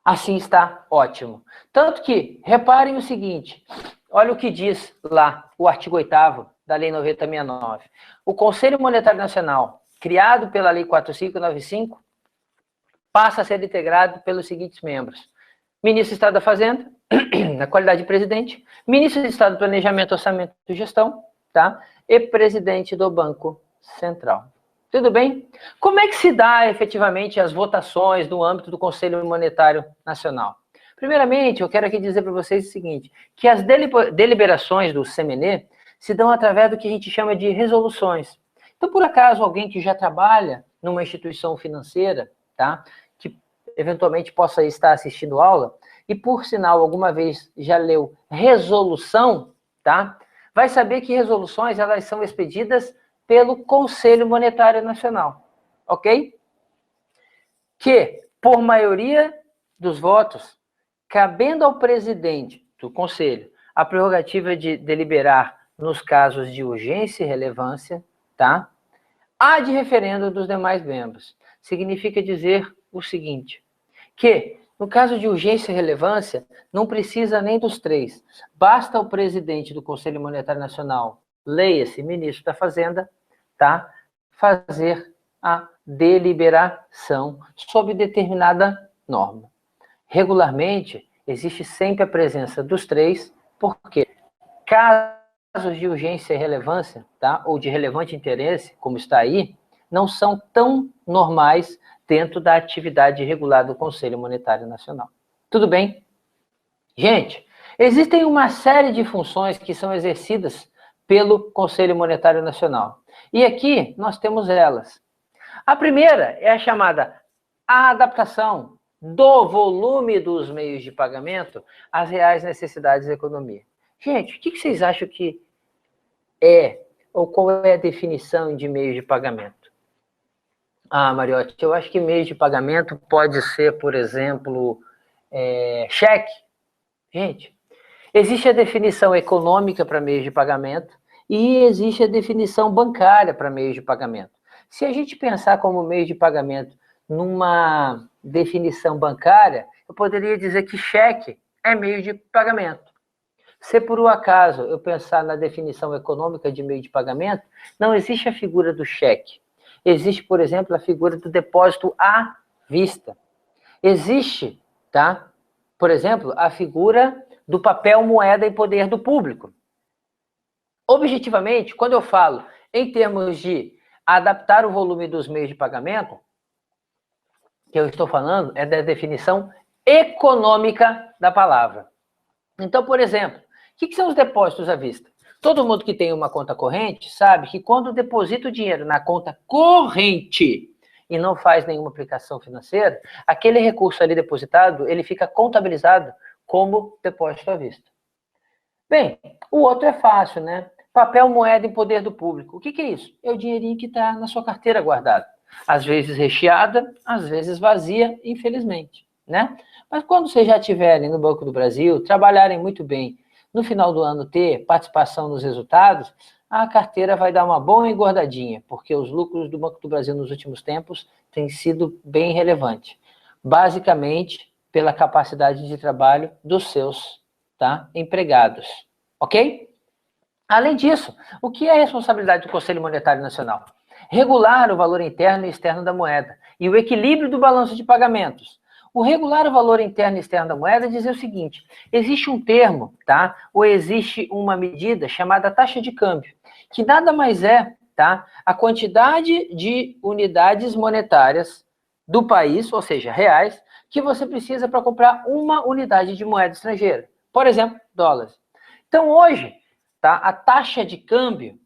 Assim está ótimo. Tanto que, reparem o seguinte, olha o que diz lá o artigo 8º da Lei 9069. O Conselho Monetário Nacional, criado pela Lei 4595, passa a ser integrado pelos seguintes membros: ministro do Estado da Fazenda, na qualidade de presidente, ministro do Estado do Planejamento, Orçamento e Gestão, tá? E presidente do Banco Central. Tudo bem? Como é que se dá efetivamente as votações no âmbito do Conselho Monetário Nacional? Primeiramente, eu quero aqui dizer para vocês o seguinte, que as deliberações do CMN se dão através do que a gente chama de resoluções. Então, por acaso, alguém que já trabalha numa instituição financeira, tá, que eventualmente possa estar assistindo aula, e por sinal, alguma vez já leu resolução, tá, vai saber que resoluções, elas são expedidas pelo Conselho Monetário Nacional, ok? Que, por maioria dos votos, cabendo ao presidente do Conselho a prerrogativa de deliberar nos casos de urgência e relevância, tá? Há de referendo dos demais membros. Significa dizer o seguinte, que, no caso de urgência e relevância, não precisa nem dos 3. Basta o presidente do Conselho Monetário Nacional, leia-se ministro da Fazenda, tá, fazer a deliberação sob determinada norma. regularmente, existe sempre a presença dos três, porque casos de urgência e relevância, tá? Ou de relevante interesse, como está aí, não são tão normais dentro da atividade regular do Conselho Monetário Nacional. Tudo bem? Gente, existem uma série de funções que são exercidas pelo Conselho Monetário Nacional. E aqui nós temos elas. A primeira é a chamada adaptação do volume dos meios de pagamento às reais necessidades da economia. Gente, o que vocês acham que é, ou qual é a definição de meio de pagamento? Ah, Mariotti, eu acho que meio de pagamento pode ser, por exemplo, cheque. Gente, existe a definição econômica para meio de pagamento e existe a definição bancária para meio de pagamento. Se a gente pensar como meio de pagamento numa definição bancária, eu poderia dizer que cheque é meio de pagamento. Se por um acaso eu pensar na definição econômica de meio de pagamento, não existe a figura do cheque. Existe, por exemplo, a figura do depósito à vista. Existe, tá? Por exemplo, a figura do papel moeda em poder do público. Objetivamente, quando eu falo em termos de adaptar o volume dos meios de pagamento, que eu estou falando é da definição econômica da palavra. Então, por exemplo, o que são os depósitos à vista? Todo mundo que tem uma conta corrente sabe que quando deposita o dinheiro na conta corrente e não faz nenhuma aplicação financeira, aquele recurso ali depositado, ele fica contabilizado como depósito à vista. Bem, o outro é fácil, né? Papel moeda em poder do público. O que é isso? É o dinheirinho que está na sua carteira guardado. Às vezes recheada, às vezes vazia, infelizmente, né? Mas quando vocês já estiverem no Banco do Brasil, trabalharem muito bem, no final do ano ter participação nos resultados, a carteira vai dar uma boa engordadinha, porque os lucros do Banco do Brasil nos últimos tempos têm sido bem relevantes. Basicamente, pela capacidade de trabalho dos seus, tá, empregados. Ok? Além disso, o que é a responsabilidade do Conselho Monetário Nacional? Regular o valor interno e externo da moeda e o equilíbrio do balanço de pagamentos. O regular o valor interno e externo da moeda diz o seguinte: existe um termo, tá? Ou existe uma medida chamada taxa de câmbio, que nada mais é, tá? A quantidade de unidades monetárias do país, ou seja, reais, que você precisa para comprar uma unidade de moeda estrangeira. Por exemplo, dólares. Então, hoje, tá? A taxa de câmbio,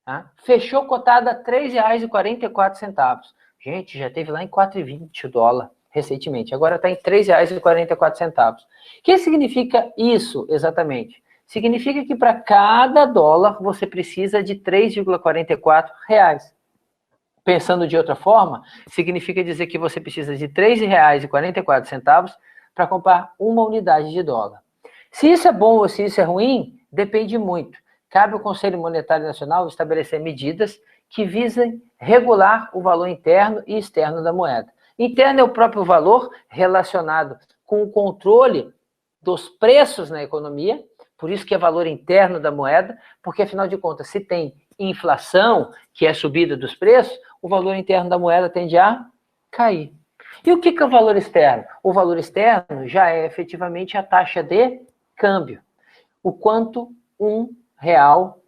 tá? Fechou cotada a R$ 3,44. Gente, já teve lá em 4,20 o dólar recentemente. Agora está em R$ 3,44. O que significa isso exatamente? Significa que para cada dólar você precisa de R$ 3,44. Pensando de outra forma, significa dizer que você precisa de R$ 3,44 para comprar uma unidade de dólar. Se isso é bom ou se isso é ruim, depende muito. Cabe ao Conselho Monetário Nacional estabelecer medidas que visem regular o valor interno e externo da moeda. Interno é o próprio valor relacionado com o controle dos preços na economia, por isso que é valor interno da moeda, porque afinal de contas, se tem inflação, que é a subida dos preços, o valor interno da moeda tende a cair. E o que é o valor externo? O valor externo já é efetivamente a taxa de câmbio. O quanto R$ 1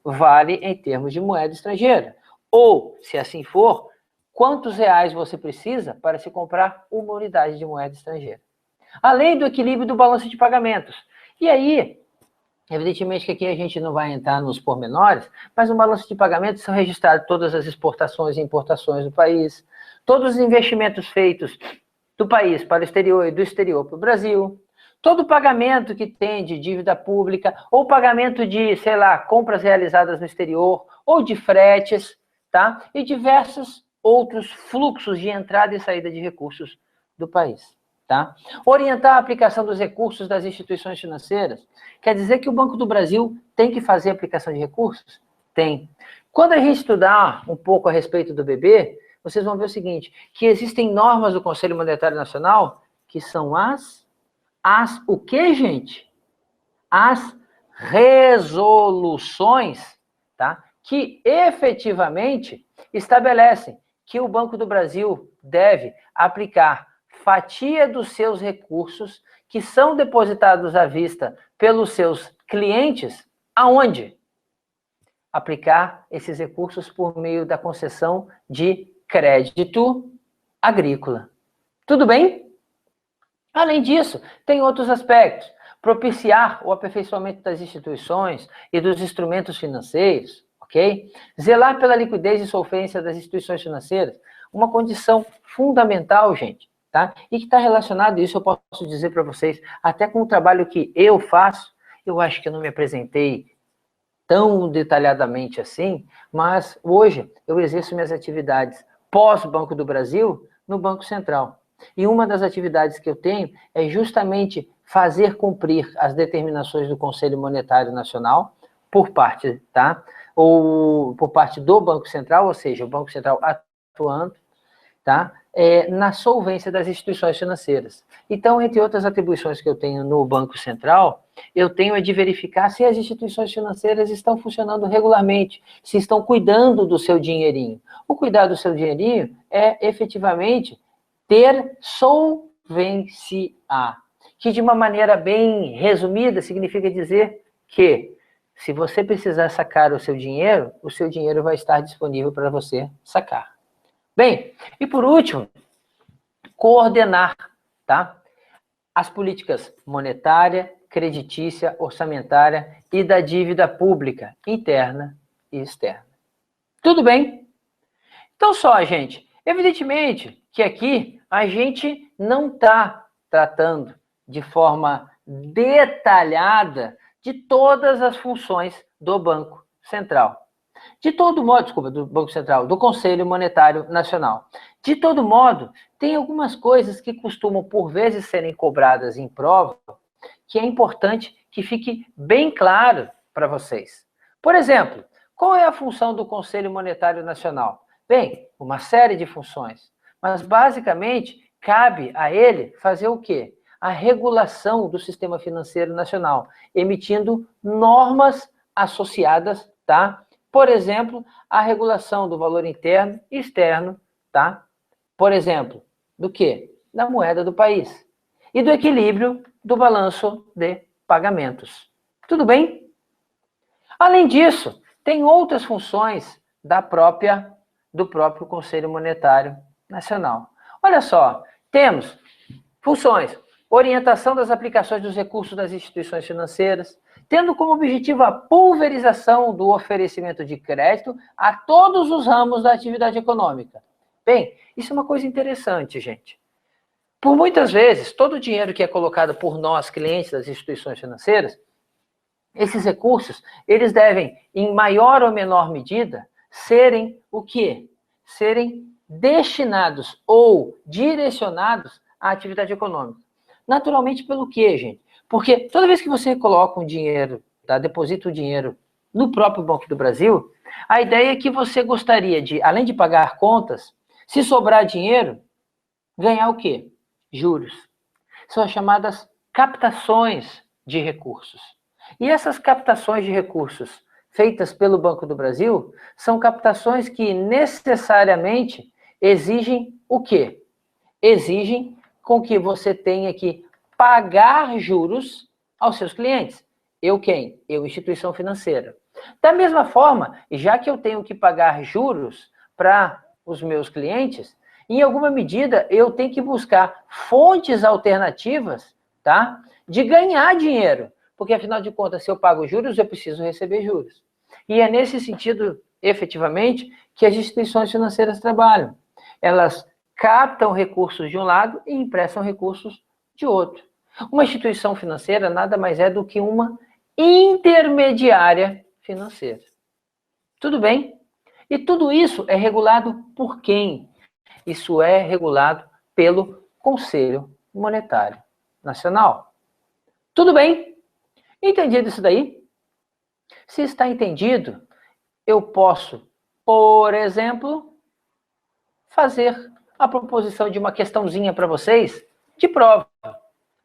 vale em termos de moeda estrangeira. Ou, se assim for, quantos reais você precisa para se comprar uma unidade de moeda estrangeira. Além do equilíbrio do balanço de pagamentos. E aí, evidentemente que aqui a gente não vai entrar nos pormenores, mas no balanço de pagamentos são registradas todas as exportações e importações do país, todos os investimentos feitos do país para o exterior e do exterior para o Brasil, todo pagamento que tem de dívida pública, ou pagamento de, sei lá, compras realizadas no exterior, ou de fretes, tá? E diversos outros fluxos de entrada e saída de recursos do país, tá? Orientar a aplicação dos recursos das instituições financeiras. Quer dizer que o Banco do Brasil tem que fazer aplicação de recursos? Tem. Quando a gente estudar um pouco a respeito do BB, vocês vão ver o seguinte, que existem normas do Conselho Monetário Nacional que são o que, gente? As resoluções, tá? Que efetivamente estabelecem que o Banco do Brasil deve aplicar fatia dos seus recursos que são depositados à vista pelos seus clientes, aonde? Aplicar esses recursos por meio da concessão de crédito agrícola. Tudo bem? Além disso, tem outros aspectos. Propiciar o aperfeiçoamento das instituições e dos instrumentos financeiros, ok? Zelar pela liquidez e solvência das instituições financeiras, uma condição fundamental, gente, tá? E que está relacionado, isso eu posso dizer para vocês, até com o trabalho que eu faço. Eu acho que eu não me apresentei tão detalhadamente assim, mas hoje eu exerço minhas atividades pós-Banco do Brasil no Banco Central. E uma das atividades que eu tenho é justamente fazer cumprir as determinações do Conselho Monetário Nacional por parte, tá? Ou por parte do Banco Central, ou seja, o Banco Central atuando, tá? Na solvência das instituições financeiras. Então, entre outras atribuições que eu tenho no Banco Central, eu tenho a de verificar se as instituições financeiras estão funcionando regularmente, se estão cuidando do seu dinheirinho. O cuidar do seu dinheirinho é efetivamente ter solvência, que de uma maneira bem resumida significa dizer que se você precisar sacar o seu dinheiro vai estar disponível para você sacar. Bem, e por último, coordenar, tá? As políticas monetária, creditícia, orçamentária e da dívida pública, interna e externa. Tudo bem? Então só, gente, evidentemente que aqui a gente não está tratando de forma detalhada de todas as funções do Banco Central. De todo modo, desculpa, do Banco Central, do Conselho Monetário Nacional. De todo modo, tem algumas coisas que costumam, por vezes, serem cobradas em prova, que é importante que fique bem claro para vocês. Por exemplo, qual é a função do Conselho Monetário Nacional? Bem, uma série de funções, mas basicamente cabe a ele fazer o quê? A regulação do sistema financeiro nacional, emitindo normas associadas, tá? Por exemplo, a regulação do valor interno e externo, tá? Por exemplo, do quê? Da moeda do país. E do equilíbrio do balanço de pagamentos. Tudo bem? Além disso, tem outras funções do próprio Conselho Monetário Nacional. Olha só, temos funções: orientação das aplicações dos recursos das instituições financeiras, tendo como objetivo a pulverização do oferecimento de crédito a todos os ramos da atividade econômica. Bem, isso é uma coisa interessante, gente. Por muitas vezes, todo o dinheiro que é colocado por nós, clientes das instituições financeiras, esses recursos, eles devem, em maior ou menor medida, serem o quê? Serem destinados ou direcionados à atividade econômica. Naturalmente, pelo quê, gente? Porque toda vez que você coloca um dinheiro, tá, deposita o dinheiro no próprio Banco do Brasil, a ideia é que você gostaria de, além de pagar contas, se sobrar dinheiro, ganhar o quê? Juros. São as chamadas captações de recursos. E essas captações de recursos feitas pelo Banco do Brasil são captações que necessariamente exigem o quê? Exigem com que você tenha que pagar juros aos seus clientes. Eu quem? Eu, instituição financeira. Da mesma forma, já que eu tenho que pagar juros para os meus clientes, em alguma medida eu tenho que buscar fontes alternativas, tá, de ganhar dinheiro. Porque, afinal de contas, se eu pago juros, eu preciso receber juros. E é nesse sentido, efetivamente, que as instituições financeiras trabalham. Elas captam recursos de um lado e emprestam recursos de outro. Uma instituição financeira nada mais é do que uma intermediária financeira. Tudo bem? E tudo isso é regulado por quem? Isso é regulado pelo Conselho Monetário Nacional. Tudo bem? Entendido isso daí? Se está entendido, eu posso, por exemplo, fazer a proposição de uma questãozinha para vocês de prova.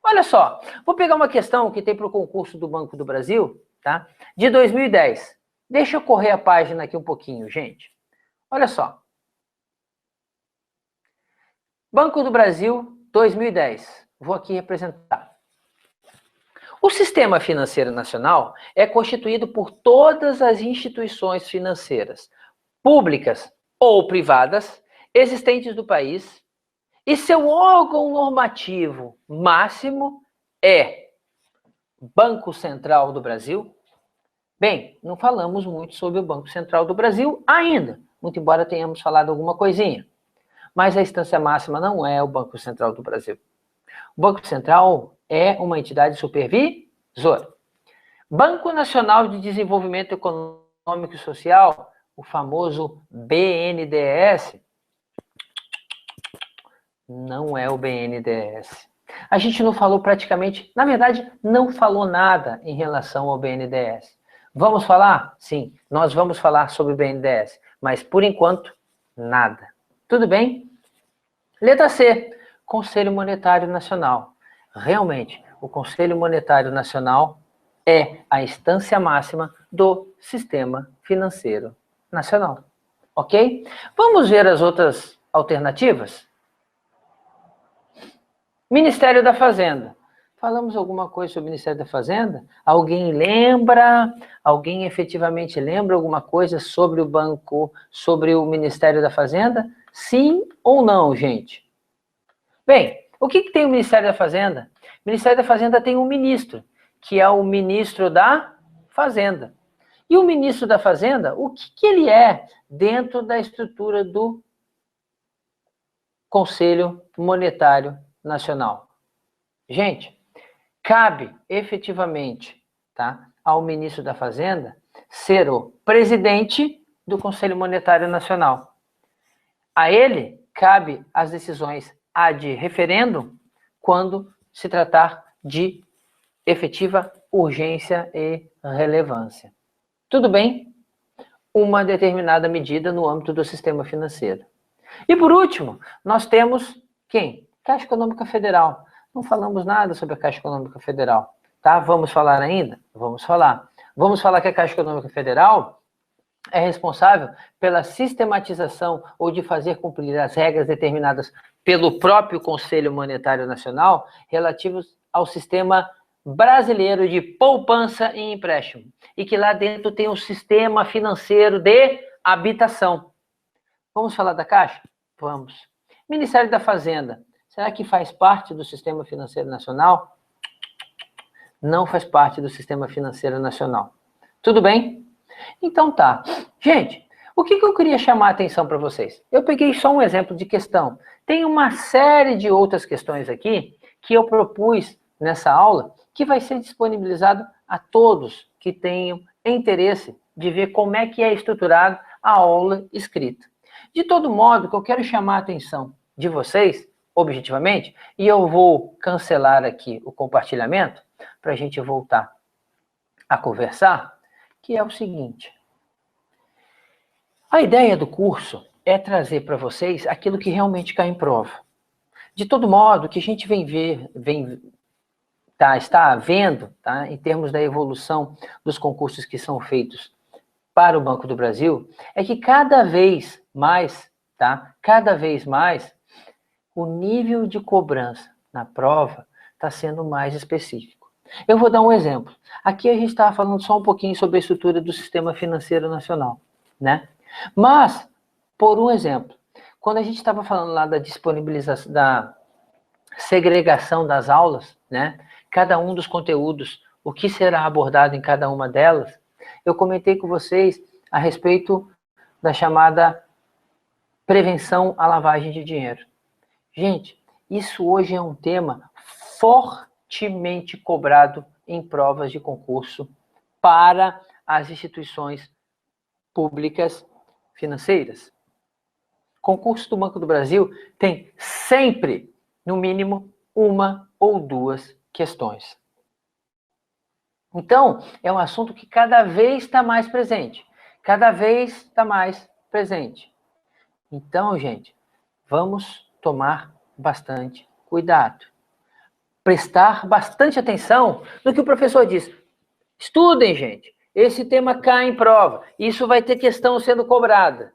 Olha só, vou pegar uma questão que tem para o concurso do Banco do Brasil, tá? De 2010. Deixa eu correr a página aqui um pouquinho, gente. Olha só. Banco do Brasil, 2010. Vou aqui representar. O Sistema Financeiro Nacional é constituído por todas as instituições financeiras, públicas ou privadas, existentes do país, e seu órgão normativo máximo é Banco Central do Brasil. Bem, não falamos muito sobre o Banco Central do Brasil ainda, muito embora tenhamos falado alguma coisinha. Mas a instância máxima não é o Banco Central do Brasil. O Banco Central é uma entidade supervisora. Banco Nacional de Desenvolvimento Econômico e Social, o famoso BNDES, não é o BNDES. A gente não falou praticamente, na verdade, não falou nada em relação ao BNDES. Vamos falar? Sim, nós vamos falar sobre o BNDES, mas por enquanto, nada. Tudo bem? Letra C, Conselho Monetário Nacional. Realmente, o Conselho Monetário Nacional é a instância máxima do Sistema Financeiro Nacional. Ok? Vamos ver as outras alternativas? Ministério da Fazenda. Falamos alguma coisa sobre o Ministério da Fazenda? Alguém lembra? Alguém efetivamente lembra alguma coisa sobre o banco, sobre o Ministério da Fazenda? Sim ou não, gente? Bem, o que tem o Ministério da Fazenda? O Ministério da Fazenda tem um ministro, que é o ministro da Fazenda. E o ministro da Fazenda, o que ele é dentro da estrutura do Conselho Monetário Nacional? Gente, cabe efetivamente, tá, ao ministro da Fazenda ser o presidente do Conselho Monetário Nacional. A ele cabe as decisões ad referendum quando se tratar de efetiva urgência e relevância. Tudo bem? Uma determinada medida no âmbito do sistema financeiro. E por último, nós temos quem? Caixa Econômica Federal. Não falamos nada sobre a Caixa Econômica Federal, tá? Vamos falar ainda? Vamos falar. Vamos falar que a Caixa Econômica Federal é responsável pela sistematização ou de fazer cumprir as regras determinadas pelo próprio Conselho Monetário Nacional relativos ao sistema brasileiro de poupança e empréstimo. E que lá dentro tem um sistema financeiro de habitação. Vamos falar da Caixa? Vamos. Ministério da Fazenda. Será que faz parte do Sistema Financeiro Nacional? Não faz parte do Sistema Financeiro Nacional. Tudo bem? Então tá. Gente, o que eu queria chamar a atenção para vocês? Eu peguei só um exemplo de questão. Tem uma série de outras questões aqui que eu propus nessa aula que vai ser disponibilizado a todos que tenham interesse de ver como é que é estruturado a aula escrita. De todo modo, o que eu quero chamar a atenção de vocês, objetivamente, e eu vou cancelar aqui o compartilhamento para a gente voltar a conversar, que é o seguinte. A ideia do curso é trazer para vocês aquilo que realmente cai em prova. De todo modo, o que a gente está vendo, tá, em termos da evolução dos concursos que são feitos para o Banco do Brasil, é que cada vez mais, o nível de cobrança na prova está sendo mais específico. Eu vou dar um exemplo. Aqui a gente está falando só um pouquinho sobre a estrutura do Sistema Financeiro Nacional, né? Mas, por um exemplo, quando a gente estava falando lá da disponibilização, da segregação das aulas, né? Cada um dos conteúdos, o que será abordado em cada uma delas, eu comentei com vocês a respeito da chamada prevenção à lavagem de dinheiro. Gente, isso hoje é um tema fortemente cobrado em provas de concurso para as instituições públicas financeiras. Concurso do Banco do Brasil tem sempre, no mínimo, uma ou duas questões. Então, é um assunto que cada vez está mais presente. Cada vez está mais presente. Então, gente, vamos tomar bastante cuidado. Prestar bastante atenção no que o professor diz. Estudem, gente. Esse tema cai em prova. Isso vai ter questão sendo cobrada.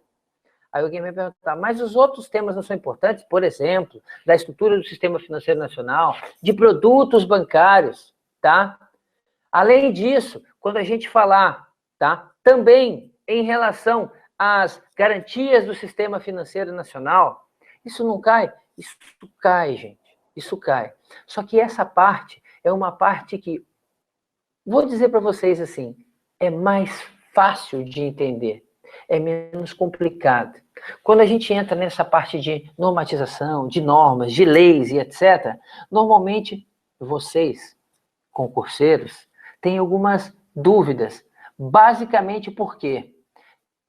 Aí alguém vai perguntar, mas os outros temas não são importantes? Por exemplo, da estrutura do Sistema Financeiro Nacional, de produtos bancários, tá? Além disso, quando a gente falar, tá, também em relação às garantias do sistema financeiro nacional, isso não cai? Isso cai, gente. Isso cai. Só que essa parte é uma parte que, vou dizer para vocês assim, é mais fácil de entender, é menos complicado. Quando a gente entra nessa parte de normatização, de normas, de leis e etc., normalmente vocês, concurseiros, têm algumas dúvidas. Basicamente por quê?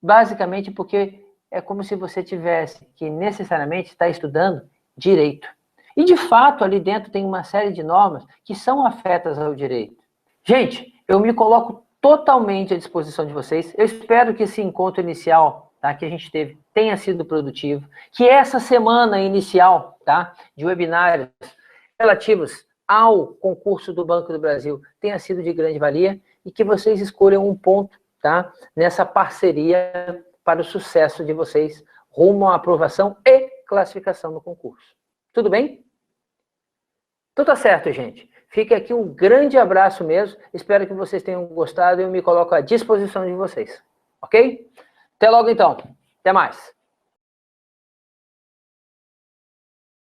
Basicamente porque é como se você tivesse que necessariamente estar estudando direito. E de fato ali dentro tem uma série de normas que são afetas ao direito. Gente, eu me coloco totalmente à disposição de vocês. Eu espero que esse encontro inicial, tá, que a gente teve tenha sido produtivo, que essa semana inicial, tá, de webinários relativos ao concurso do Banco do Brasil tenha sido de grande valia e que vocês escolham um ponto, tá, nessa parceria para o sucesso de vocês rumo à aprovação e classificação no concurso. Tudo bem? Então tá certo, gente. Fica aqui um grande abraço mesmo. Espero que vocês tenham gostado e eu me coloco à disposição de vocês. Ok? Até logo então. Até mais.